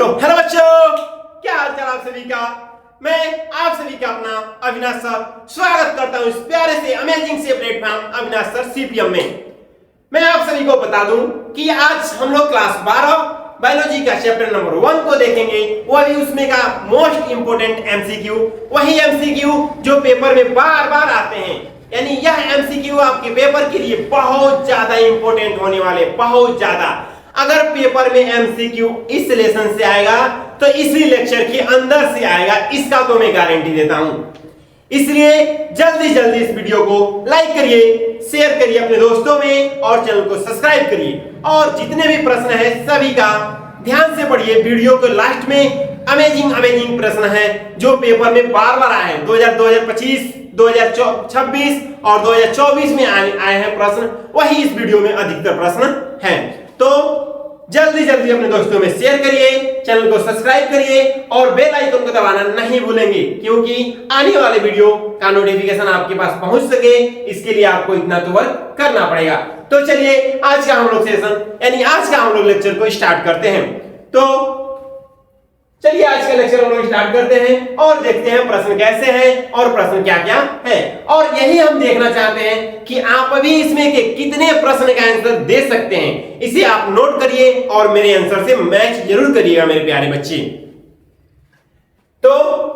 Hello बच्चों, क्या हाल चाल आप सभी का। मैं आप सभी का अपना अविनाश सर स्वागत करता हूं इस प्यारे से अमेजिंग से प्लेटफॉर्म अविनाश सर सीपीएम में। मैं आप सभी को बता दूं कि आज हम लोग क्लास 12 बायोलॉजी का चैप्टर नंबर 1 को देखेंगे। वही उसमें का मोस्ट इंपोर्टेंट एमसीक्यू, वही एमसीक्यू जो पेपर में बार बार आते हैं। यानी यह एमसीक्यू आपके पेपर के लिए बहुत ज्यादा इंपोर्टेंट होने वाले, बहुत ज्यादा। अगर पेपर में एमसीक्यू इस लेसन से आएगा तो इसी लेक्चर के अंदर से आएगा, इसका तो मैं गारंटी देता हूं। इसलिए जल्दी जल्दी इस वीडियो को लाइक करिए, शेयर करिए अपने दोस्तों में और चैनल को सब्सक्राइब करिए। और जितने भी प्रश्न है सभी का ध्यान से पढ़िए। वीडियो के लास्ट में अमेजिंग प्रश्न है जो पेपर में बार बार आए हैं। 2025, 2026 और 2024 में आए हैं प्रश्न, वही इस वीडियो में अधिकतर प्रश्न हैं। तो जल्दी जल्दी अपने दोस्तों में शेयर करिए, चैनल को सब्सक्राइब करिए और बेल आइकन को दबाना नहीं भूलेंगे, क्योंकि आने वाले वीडियो का नोटिफिकेशन आपके पास पहुंच सके, इसके लिए आपको इतना तो वर्क करना पड़ेगा। तो चलिए आज का हम लोग सेशन यानी आज का हम लोग लेक्चर को स्टार्ट करते हैं। तो चलिए आज का लेक्चर हम लोग स्टार्ट करते हैं और देखते हैं प्रश्न कैसे हैं और प्रश्न क्या क्या है। और यही हम देखना चाहते हैं कि आप अभी इसमें के कितने प्रश्न का आंसर दे सकते हैं। इसे आप नोट करिए और मेरे आंसर से मैच जरूर करिएगा मेरे प्यारे बच्चे। तो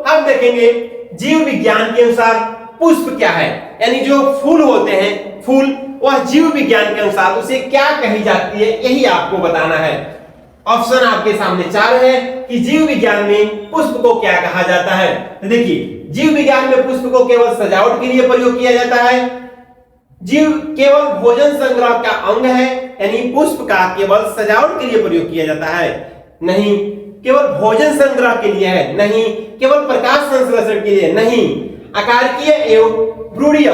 हम देखेंगे जीव विज्ञान के अनुसार पुष्प क्या है, यानी जो फूल होते हैं, फूल, वह जीव विज्ञान के अनुसार उसे क्या कही जाती है, यही आपको बताना है। ऑप्शन आपके सामने 4 है कि जीव विज्ञान में पुष्प को क्या कहा जाता है। तो देखिए, जीव विज्ञान में पुष्प को केवल सजावट के लिए प्रयोग किया जाता है। जीव केवल भोजन संग्रह का अंग है, यानी पुष्प का केवल सजावट के लिए प्रयोग किया जाता है, नहीं। केवल भोजन संग्रह के लिए है, नहीं। केवल प्रकाश संश्लेषण के लिए, नहीं। आकारिकीय एवं भ्रूणीय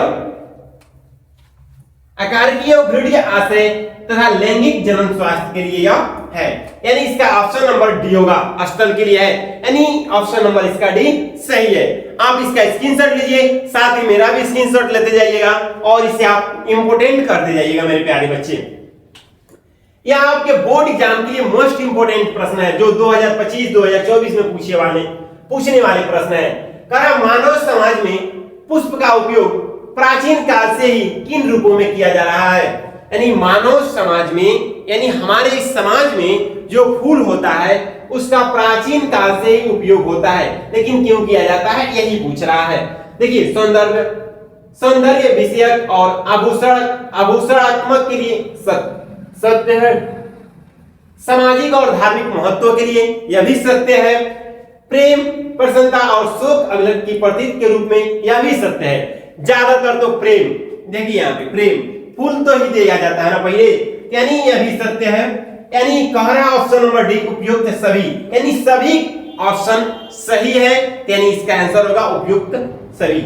आश्रय तथा लैंगिक जनन स्वास्थ्य के लिए यह है, यानी इसका ऑप्शन नंबर डी होगा, स्थल के लिए है, यानी ऑप्शन नंबर इसका डी सही है। आप इसका स्क्रीनशॉट लीजिए, साथ ही मेरा भी स्क्रीनशॉट लेते जाइएगा और इसे आप इंपोर्टेंट करते जाइएगा मेरे प्यारे बच्चे। यह आपके बोर्ड एग्जाम के लिए मोस्ट इंपोर्टेंट प्रश्न है जो 2025-2024 में पूछने वाले प्रश्न है। मानव समाज में पुष्प का उपयोग प्राचीन काल से ही किन रूपों में किया जा रहा है। यानी मानव समाज में, यानी हमारे इस समाज में जो फूल होता है उसका प्राचीन काल से ही उपयोग होता है, लेकिन क्यों किया जाता है यही पूछ रहा है। देखिए, सौंदर्य विषयक और आभूषणात्मक के लिए सत्य है, सामाजिक और धार्मिक महत्व के लिए यह भी सत्य है, प्रेम, प्रसन्नता और शोक अभिव्यक्ति के प्रतीक के रूप में यह भी सत्य है। ज्यादातर तो प्रेम, देखिए यहाँ पे प्रेम, फूल तो ही दिया जाता है ना पहले, यानी यह भी सत्य है। यानी कह रहा ऑप्शन नंबर डी उपयुक्त सभी, यानी सभी ऑप्शन सही है, यानी इसका आंसर होगा उपयुक्त सभी।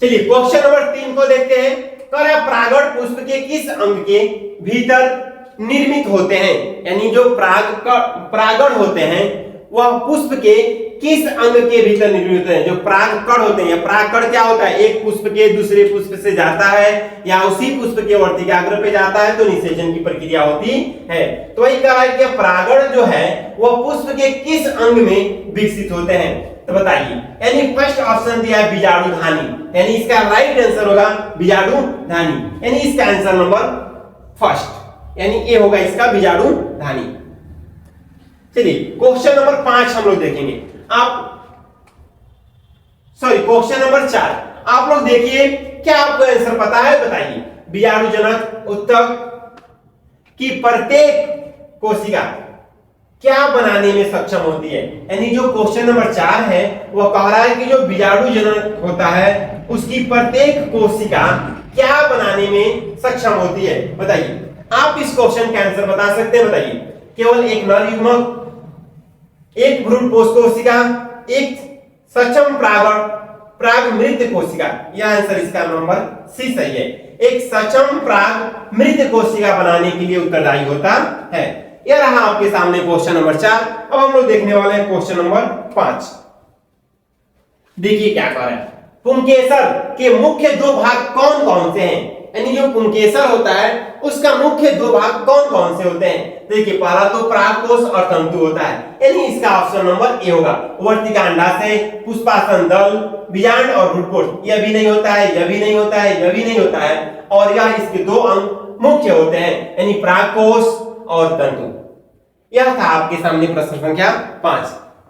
चलिए क्वेश्चन नंबर 3 को देखते हैं। कह रहा परागण पुष्प के किस अंग के भीतर निर्मित होते हैं, यानी जो परागण होते हैं वह पुष्प के किस अंग के भीतर निर्मित होते हैं। जो परागकण होते हैं, परागकण क्या होता है, एक पुष्प के दूसरे पुष्प से जाता है या उसी पुष्प के वर्तिकाग्र पे जाता है तो निषेचन की प्रक्रिया होती है। तो वही कहा है कि परागण जो है वह पुष्प के किस अंग में विकसित होते हैं। तो बताइए, यानी फर्स्ट ऑप्शन दिया है बीजाणुधानी, यानी इसका राइट आंसर होगा बीजाणुधानी, यानी इसका आंसर नंबर फर्स्ट, यानी ये होगा इसका बीजाणुधानी। चलिए क्वेश्चन नंबर 5 हम लोग देखेंगे। क्वेश्चन नंबर 4 आप लोग देखिए, क्या आपको आंसर पता है बताइए। बीजाणुजनक ऊतक की प्रत्येक कोशिका क्या बनाने में सक्षम होती है। यानी जो क्वेश्चन नंबर 4 है वह कह रहा है कि जो बीजाणुजनक होता है उसकी प्रत्येक कोशिका क्या बनाने में सक्षम होती है। बताइए, आप इस क्वेश्चन का आंसर बता सकते हैं, बताइए। केवल एक नर युग्मक, एक भ्रूण पोष कोशिका, एक सक्षम प्राग मृत कोशिका, यह आंसर इसका नंबर सी सही है। एक सक्षम प्राग मृत कोशिका बनाने के लिए उत्तरदायी होता है। यह रहा आपके सामने क्वेश्चन नंबर 4। अब हम लोग देखने वाले हैं क्वेश्चन नंबर 5। देखिए क्या कह रहा है। पुंकेसर के मुख्य 2 भाग कौन कौन से हैं। यानी जो पुंकेसर होता है उसका मुख्य दो भाग कौन कौन से होते हैं? देखिए पहला तो परागकोश और तंतु होता है, यानी इसका ऑप्शन नंबर ए होगा। वर्तिका अंडाशय, पुष्पासन दल, बीजांड और भ्रूणकोश, यह भी नहीं होता है, यह भी नहीं होता है, यह भी नहीं होता है, और यह इसके दो अंग मुख्य होते हैं, यानी परागकोश और तंतु। यह था आपके सामने प्रश्न संख्या 5।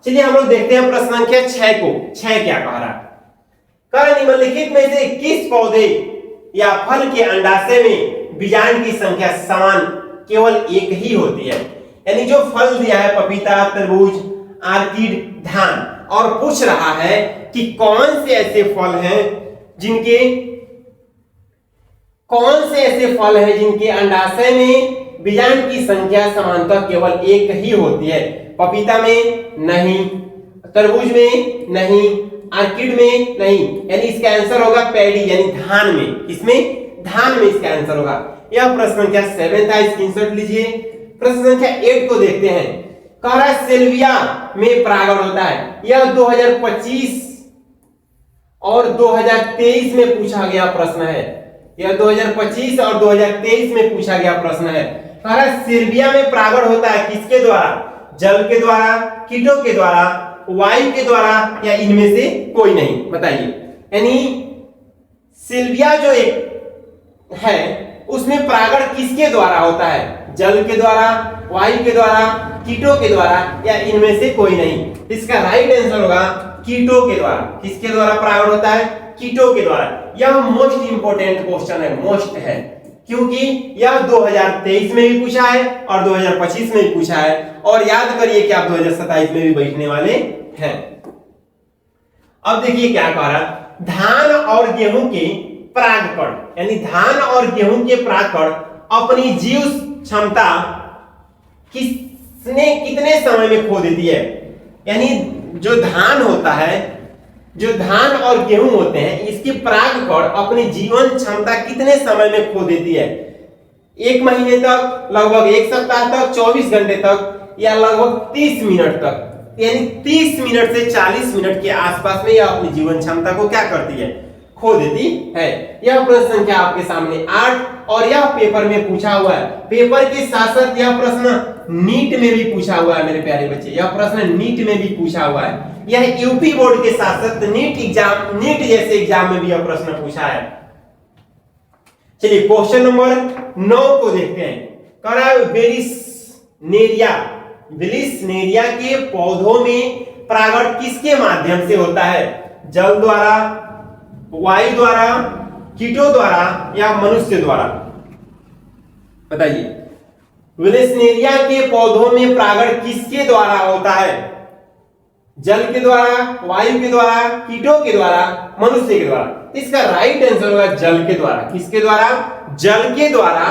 चलिए हम लोग देखते हैं प्रश्न संख्या 6 को। 6 क्या कह रहा है? निम्नलिखित में से किस पौधे या फल के अंडाशय में बीजांड की संख्या समान केवल एक ही होती है? यानी जो फल दिया है पपीता, तरबूज, आर्किड, धान, और पूछ रहा है कि कौन से ऐसे फल हैं जिनके अंडाशय में बीजांड की संख्या समानतः केवल एक ही होती है? पपीता में नहीं, तरबूज में नहीं, आर्किड में नहीं, यानी इसका आंसर होगा पैडी यानी धान में। इसमें धान में इसका आंसर होगा। यह प्रश्न संख्या 7 था, स्क्रीनशॉट लीजिए। प्रश्न संख्या 8 को देखते हैं। कह रहा है सेल्विया में परागण होता है। यह 2025 और 2023 में पूछा गया प्रश्न है। यह 2025 और 2023 में पूछा गया प्रश्न है। कह रहा है सेल्विया में परागण होता है किसके द्वारा? जल के द्वारा, कीटों के द्वारा, वायु के द्वारा, या इनमें से कोई नहीं? बताइए। यानी सेल्विया जो एक है उसमें परागण किसके द्वारा होता है? जल के द्वारा, वायु के द्वारा, कीटों के द्वारा, या इनमें से कोई नहीं? इसका राइट आंसर होगा कीटों के द्वारा। किसके द्वारा परागण होता है? कीटों के द्वारा। यह मोस्ट इंपोर्टेंट क्वेश्चन है, मोस्ट है, क्योंकि यह 2023 में भी पूछा है और 2025 में भी पूछा है, और याद करिए कि आप 2027 में भी बैठने वाले हैं। अब देखिए क्या कह रहा है, धान और गेहूं के परागकण, यानी धान और गेहूं के परागकण अपनी जीव क्षमता कितने समय में खो देती है? यानी जो धान होता है, जो धान और गेहूं होते हैं, इसकी परागकण अपनी जीवन क्षमता कितने समय में खो देती है? 1 महीने तक, लगभग 1 सप्ताह तक, 24 घंटे तक, या लगभग 30 मिनट तक? यानी 30 मिनट से 40 मिनट के आसपास में यह अपनी जीवन क्षमता को क्या करती है? खो देती है। यह प्रश्न संख्या आपके सामने 8, और यह पेपर में पूछा हुआ है। पेपर के साथ साथ यह प्रश्न नीट में भी पूछा हुआ है मेरे प्यारे बच्चे। यह प्रश्न नीट में भी पूछा हुआ है। यह यूपी बोर्ड के साथ साथ नीट जैसे एग्जाम में भी यह प्रश्न पूछा है। चलिए क्वेश्चन नंबर 9 को देखते हैं। कह रहा है बेलिसनेरिया के पौधों में परागण किसके माध्यम से होता है? जल द्वारा, वायु द्वारा, कीटों द्वारा, या मनुष्य द्वारा? बताइए। बेलिसनेरिया के पौधों में परागण किसके द्वारा होता है? जल के द्वारा, वायु के द्वारा, कीटों के द्वारा, मनुष्य के द्वारा? इसका राइट आंसर होगा जल के द्वारा। किसके द्वारा? जल के द्वारा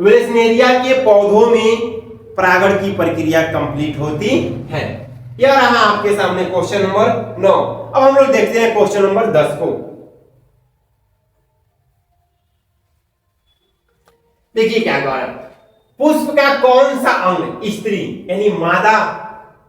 बेलिसनेरिया के पौधों में परागण की प्रक्रिया कंप्लीट होती है। यह रहा आपके सामने क्वेश्चन नंबर 9। अब हम लोग देखते हैं क्वेश्चन नंबर 10 को। देखिए क्या कह रहा है, पुष्प का कौन सा अंग स्त्री यानी मादा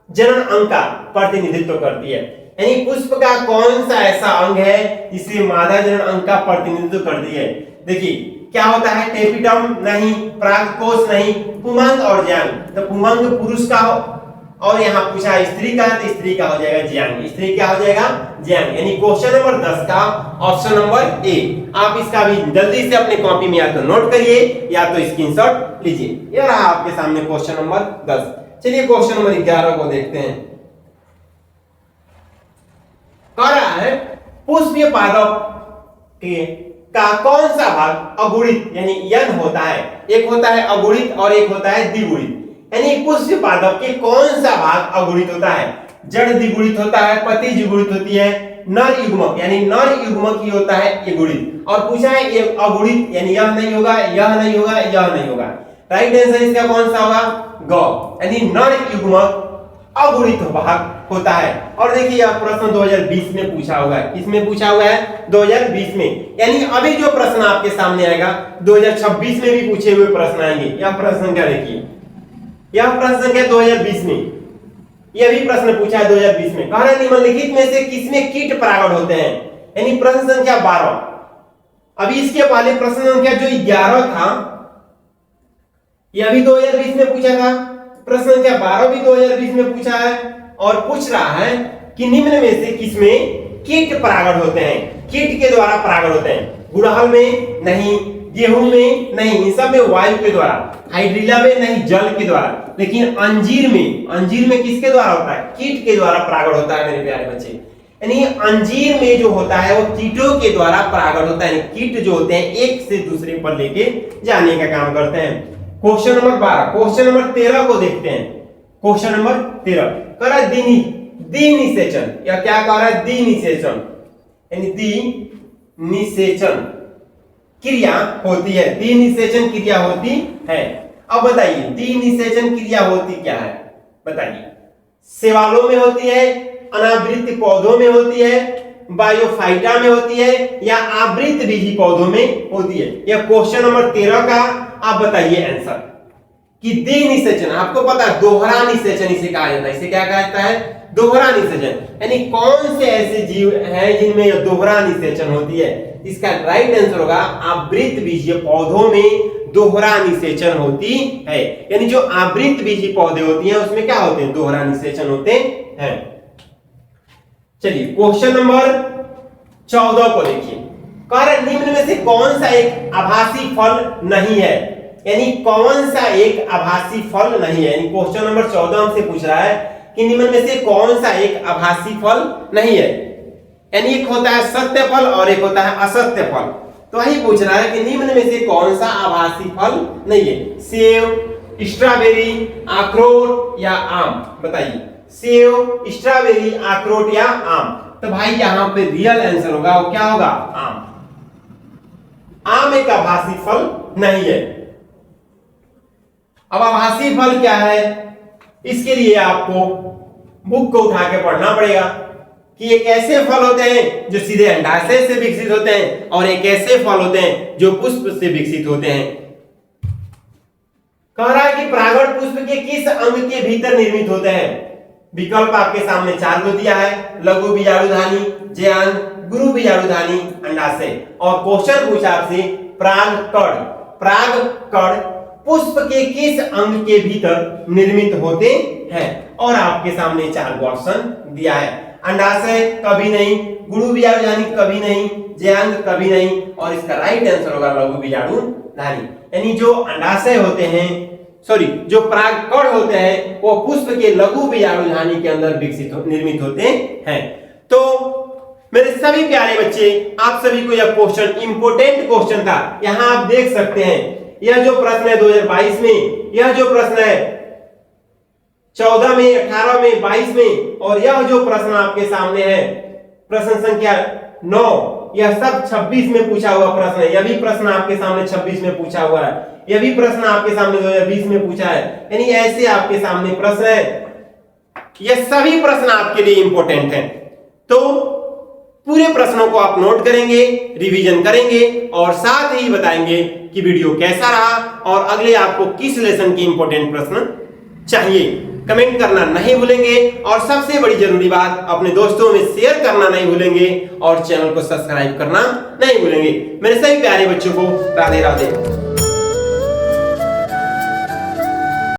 जनन अंग का प्रतिनिधित्व करती है? यानी पुष्प का कौन सा ऐसा अंग है जिसे मादा जनन अंग का प्रतिनिधित्व करती है? देखिए क्या होता है, टेपिटम नहीं, परागकोश नहीं, पुमंग और ज्यांग। तो पुमंग पुरुष का हो, और यहाँ पूछा स्त्री का, तो स्त्री का हो जाएगा ज्यांग। स्त्री क्या हो जाएगा? ज्यांग। यानी क्वेश्चन नंबर 10 का ऑप्शन नंबर ए। आप इसका भी जल्दी से अपने कॉपी में या तो नोट करिए या तो स्क्रीनशॉट लीजिए। यह रहा आपके सामने क्वेश्चन नंबर 10। चलिए क्वेश्चन नंबर 11 को देखते हैं। कह रहा है पुष्पीय पादप का कौन सा भाग अगुणित यानी यन होता है? एक होता है अगुणित और एक होता है द्विगुणित। यानी पुष्पीय पादप के कौन सा भाग अगुणित होता है? जड़ द्विगुणित होता है, पत्ती द्विगुणित होती है, नर युग्मक यानी नर युग्मक ही होता है एगुणित। और पूछा है ये अगुणित यानी यह नहीं होगा, यह नहीं होगा, यह नहीं होगा। राइट आंसर इसका कौन सा होगा? ग यानी नर युग्मक अगुणित भाग होता है। और देखिए यह प्रश्न 2020 में पूछा हुआ है। किसमें पूछा हुआ है? 2020 में। यानी अभी जो प्रश्न आपके सामने आएगा 2026 में भी पूछे हुए प्रश्न आएंगे। यह प्रश्न क्या देखिए, यह प्रश्न क्या 2020 में, यह भी प्रश्न पूछा है 2020 में। कहा निम्नलिखित में से किसमें कीट परागण होते हैं? यानी प्रश्न संख्या 12। अभी इसके पहले प्रश्न संख्या जो 11 था ये अभी 2020 में पूछा था, प्रश्न संख्या 12 भी 2020 में पूछा है और पूछ रहा है कि निम्न में से किसमें कीट परागण होते हैं, कीट के द्वारा परागण होते हैं। गुड़हल में नहीं, गेहूं में नहीं, इन सब में वायु के द्वारा, हाइड्रिला में नहीं, जल के द्वारा, लेकिन अंजीर में किसके द्वारा होता है, कीट के द्वारा परागण होता है मेरे प्यारे बच्चे। यानी अंजीर में जो होता है वो कीटों के द्वारा परागण होता है। कीट जो होते हैं एक से दूसरे पर लेके जाने का काम करते हैं। क्वेश्चन नंबर 12, क्वेश्चन नंबर 13 को देखते हैं। क्वेश्चन नंबर 13 कर रहा है दिनिसेचन, या क्या कह रहा है, दिनिसेचन, यानी दिनिसेचन क्रिया होती है, दिनिसेचन क्रिया होती है। अब बताइए दिनिसेचन क्रिया होती क्या है, बताइए। शैवालों में होती है, अनावृत पौधों में होती है, बायोफाइटा में होती है, या आवृत बीजी पौधों में होती है। यह क्वेश्चन नंबर 13 का आप बताइए आंसर कि दिनिसेचन, आपको पता है दोहरा निषेचन इसे कहा जाता है। इसे क्या कहा जाता है, दोहरा निषेचन। यानी कौन से ऐसे जीव हैं जिनमें यह दोहरा निषेचन होती है। इसका राइट आंसर होगा आवृत बीजीय पौधों में दोहरा निषेचन होती है। यानी जो आवृत बीजी पौधे होती हैं उसमें क्या होते हैं, दोहरा निषेचन होते हैं। चलिए क्वेश्चन नंबर 14 को देखिए। कारण निम्न में से कौन सा एक आभासी फल नहीं है, यानी कौन सा एक आभासी फल नहीं है। यानी क्वेश्चन नंबर 14 हमसे पूछ रहा है कि निम्न में से कौन सा एक आभासी फल नहीं है। यानी एक होता है सत्य फल और एक होता है असत्य फल। तो वही पूछ रहा है कि निम्न में से कौन सा आभासी फल नहीं है। सेब, स्ट्रॉबेरी, अखरोट या आम, बताइए। सेब, स्ट्रॉबेरी, अखरोट या आम। तो भाई यहां पे रियल आंसर होगा वो क्या होगा, आम। आम एक आभासी फल नहीं है। अब आभासी फल क्या है, इसके लिए आपको बुक को उठा के पढ़ना पड़ेगा कि एक ऐसे फल होते हैं जो सीधे अंडाशय से विकसित होते हैं और एक ऐसे फल होते हैं जो पुष्प से विकसित होते हैं। कह रहा है कि परागण पुष्प के किस अंग के भीतर निर्मित होते हैं। विकल्प आपके सामने 4 को दिया है, लघु बीजाणुधानी, ज्यांग, गुरु बीजाणुधानी, अंडाशय। और क्वेश्चन पूछा आपसे परागकण पुष्प के किस अंग के भीतर निर्मित होते हैं, और आपके सामने 4 ऑप्शन दिया है। अंडाशय कभी नहीं, गुरु बीजाणुधानी कभी नहीं, ज्यांग कभी नहीं, और इसका राइट आंसर होगा लघु बीजाणुधानी। यानी जो अंडाशय होते हैं, सॉरी जो परागकण होते हैं वो पुष्प के लघु बीजाणुधानी के अंदर निर्मित होते हैं। तो मेरे सभी प्यारे बच्चे, आप सभी को यह क्वेश्चन इंपोर्टेंट क्वेश्चन था। यहां आप देख सकते हैं यह जो प्रश्न है 2022 में, यह जो प्रश्न है 14 में, 18 में, 22 में, और यह जो प्रश्न आपके सामने है प्रश्न संख्या 9, यह सब 26 में पूछा हुआ प्रश्न है। यह भी प्रश्न आपके सामने 26 में पूछा हुआ है। यह भी प्रश्न आपके सामने 2020 में पूछा है। यानी ऐसे आपके सामने प्रश्न है। यह सभी प्रश्न आपके लिए इंपॉर्टेंट हैं। तो पूरे प्रश्नों को आप नोट करेंगे, रिवीजन करेंगे और साथ ही बताएंगे कि वीडियो कैसा रहा और अगले आपको किस लेसन के इंपॉर्टेंट प्रश्न चाहिए। कमेंट करना नहीं भूलेंगे और सबसे बड़ी जरूरी बात, अपने दोस्तों में शेयर करना नहीं भूलेंगे और चैनल को सब्सक्राइब करना नहीं भूलेंगे। मेरे सभी प्यारे बच्चों को राधे राधे।